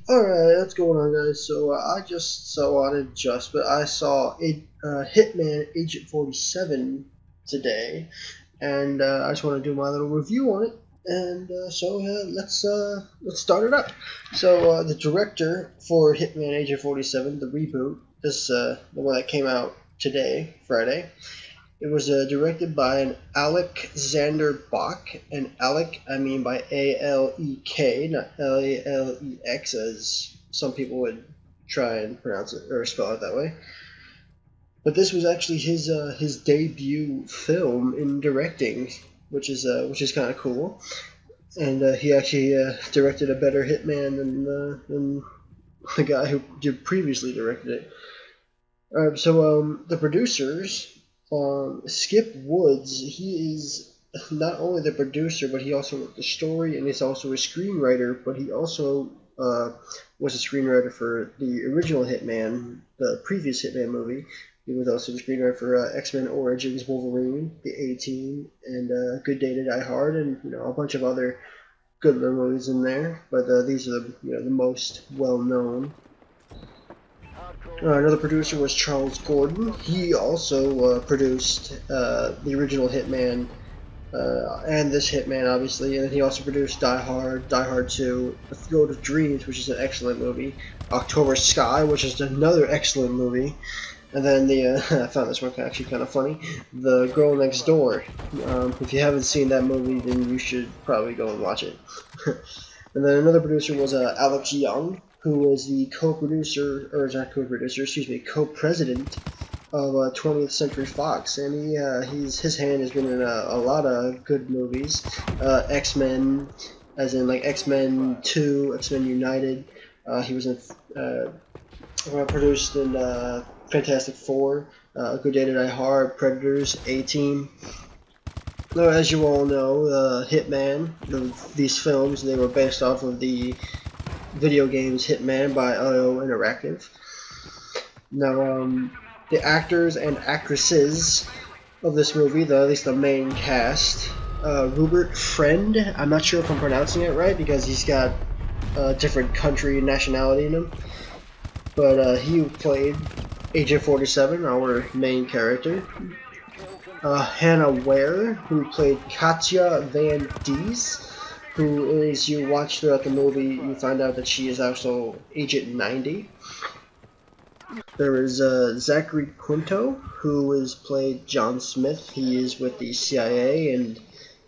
Alright, what's going on, guys? So I saw Hitman Agent 47 today, and I just want to do my little review on it. And let's start it up. So the director for Hitman Agent 47, the reboot, the one that came out today, Friday. It was directed by an Alexander Bach, and Alec, I mean by A-L-E-K, not L-A-L-E-X, as some people would try and pronounce it or spell it that way. But this was actually his debut film in directing, which is kind of cool. And he actually directed a better Hitman than the guy who previously directed it. The producers. Skip Woods, he is not only the producer, but he also wrote the story, and he's also a screenwriter, but he also was a screenwriter for the original Hitman, the previous Hitman movie. He was also the screenwriter for X-Men Origins Wolverine, The A-Team, and Good Day to Die Hard, and a bunch of other good little movies in there. But these are the most well-known. Another producer was Charles Gordon. He also produced the original Hitman and this Hitman, obviously, and then he also produced Die Hard, Die Hard 2, The Field of Dreams, which is an excellent movie, October Sky, which is another excellent movie, and then I found this one actually kind of funny, The Girl Next Door. If you haven't seen that movie, then you should probably go and watch it. And then another producer was Alex Young, who was the co-producer, or not co-producer, excuse me, co-president of 20th Century Fox, and his hand has been in a lot of good movies, X-Men, as in like X-Men 2, X-Men United. He was produced in Fantastic Four, Good Day to Die Hard, Predators, A-Team. As you all know, Hitman, these films, they were based off of the video games Hitman by IO Interactive. Now, the actors and actresses of this movie, at least the main cast, Rupert Friend, I'm not sure if I'm pronouncing it right because he's got a different country and nationality in him, but he played Agent 47, our main character. Hannah Ware, who played Katja Van Dies, who is, you watch throughout the movie, you find out that she is also Agent 90. There is Zachary Quinto, who is played John Smith. He is with the CIA, and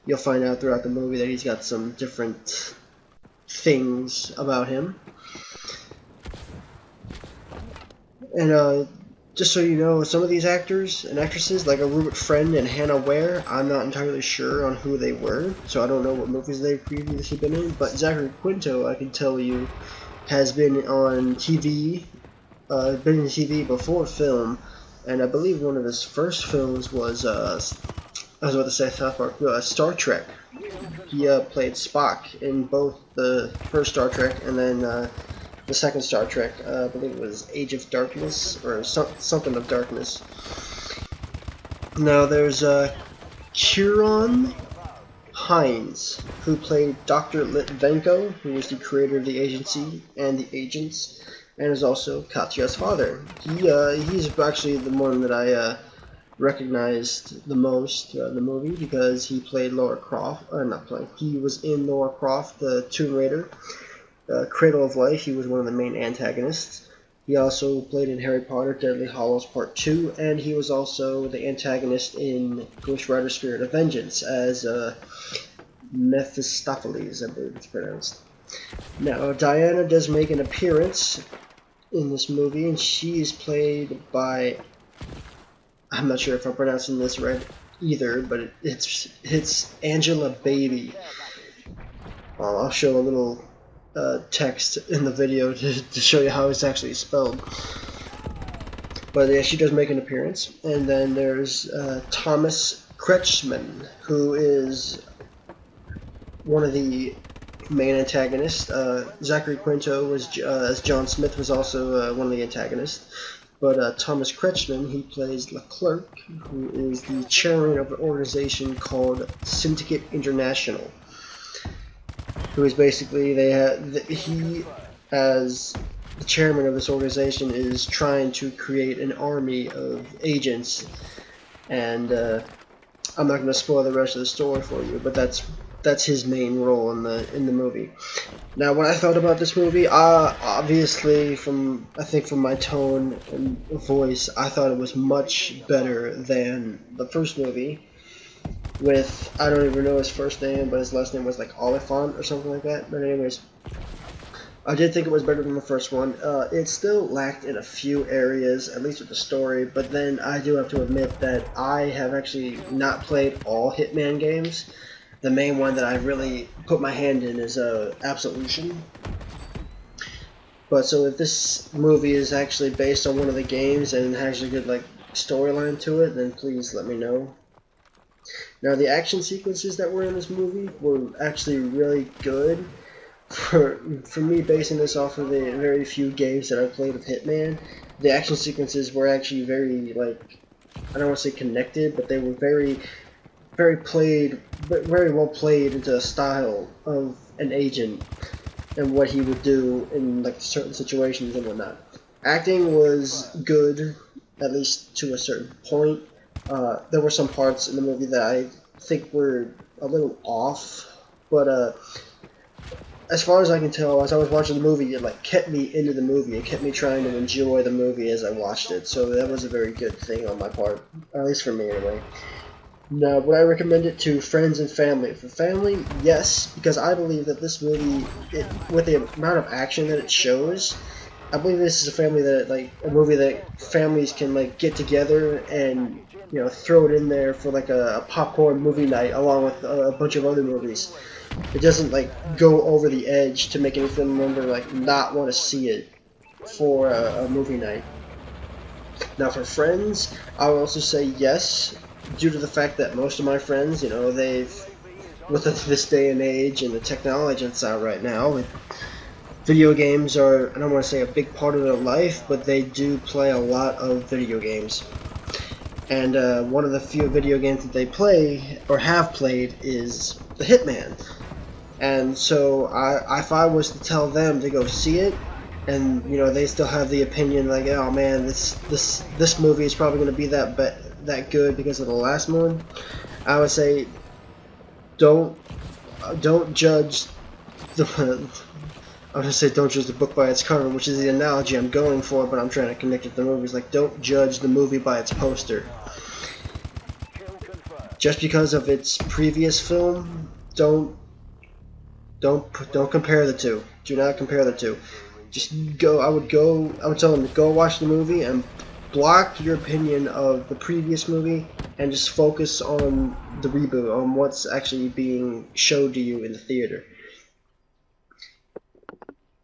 you'll find out throughout the movie that he's got some different things about him. And just so you know, some of these actors and actresses, like a Rupert Friend and Hannah Ware, I'm not entirely sure on who they were, so I don't know what movies they've previously been in, but Zachary Quinto, I can tell you, has been on TV, before film, and I believe one of his first films was, I was about to say South Park, Star Trek. He played Spock in both the first Star Trek and then the second Star Trek, I believe it was Age of Darkness, or something of Darkness. Now there's Kieran Hines, who played Dr. Litvenko, who was the creator of the agency and the agents, and is also Katya's father. He's actually the one that I recognized the most throughout the movie because he played Lara Croft, he was in Lara Croft, the Tomb Raider. Cradle of Life, he was one of the main antagonists. He also played in Harry Potter Deadly Hallows Part 2, and he was also the antagonist in Ghost Rider Spirit of Vengeance as Mephistopheles, I believe it's pronounced. Now, Diana does make an appearance in this movie, and she is played by, I'm not sure if I'm pronouncing this right either, but it's Angela Baby. I'll show a little text in the video to show you how it's actually spelled. But yeah, she does make an appearance. And then there's Thomas Kretschmann, who is one of the main antagonists. Zachary Quinto was as John Smith was also one of the antagonists. But Thomas Kretschmann, he plays Leclerc, who is the chairman of an organization called Syndicate International. Who is basically, he as the chairman of this organization, is trying to create an army of agents, and I'm not going to spoil the rest of the story for you, but that's his main role in the movie. Now, what I thought about this movie, obviously, I think from my tone and voice, I thought it was much better than the first movie. With, I don't even know his first name, but his last name was like Oliphant or something like that. But anyways, I did think it was better than the first one. It still lacked in a few areas, at least with the story, but then I do have to admit that I have actually not played all Hitman games. The main one that I really put my hand in is Absolution. But so if this movie is actually based on one of the games and has a good like storyline to it, then please let me know. Now, the action sequences that were in this movie were actually really good. For me, basing this off of the very few games that I played with Hitman, the action sequences were actually very, like, I don't want to say connected, but they were very well played into the style of an agent and what he would do in like certain situations and whatnot. Acting was good, at least to a certain point. There were some parts in the movie that I think were a little off, but as far as I can tell, as I was watching the movie, it like kept me into the movie. It kept me trying to enjoy the movie as I watched it. So that was a very good thing on my part, at least for me anyway. Now, would I recommend it to friends and family? For family, yes, because I believe that this movie, with the amount of action that it shows, I believe this is a movie that families can like get together and throw it in there for like a popcorn movie night along with a bunch of other movies. It doesn't like go over the edge to make any family member like not want to see it for a movie night. Now, for friends, I would also say yes, due to the fact that most of my friends, with this day and age and the technology that's out right now, video games are, I don't want to say a big part of their life, but they do play a lot of video games. And one of the few video games that they play, or have played, is the Hitman. And so if I was to tell them to go see it, and they still have the opinion like, oh man, this movie is probably going to be that good because of the last one, I would say don't judge the I'm gonna say don't judge the book by its cover, which is the analogy I'm going for, but I'm trying to connect it to the movies. Like, don't judge the movie by its poster. Just because of its previous film, don't compare the two. Do not compare the two. Just go. I would tell them to go watch the movie and block your opinion of the previous movie and just focus on the reboot, on what's actually being showed to you in the theater.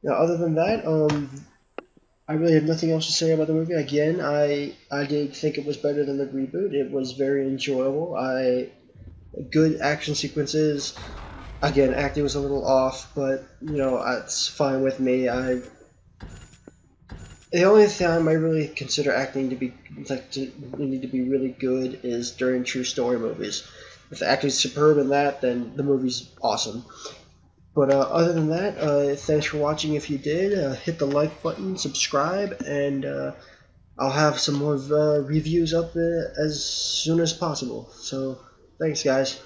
Now, other than that, I really have nothing else to say about the movie. Again, I did think it was better than the reboot. It was very enjoyable. Good action sequences. Again, acting was a little off, but it's fine with me. The only time I really consider acting to need to be really good is during true story movies. If the acting's superb in that, then the movie's awesome. But other than that, thanks for watching. If you did, hit the like button, subscribe, and I'll have some more reviews up as soon as possible. So, thanks guys.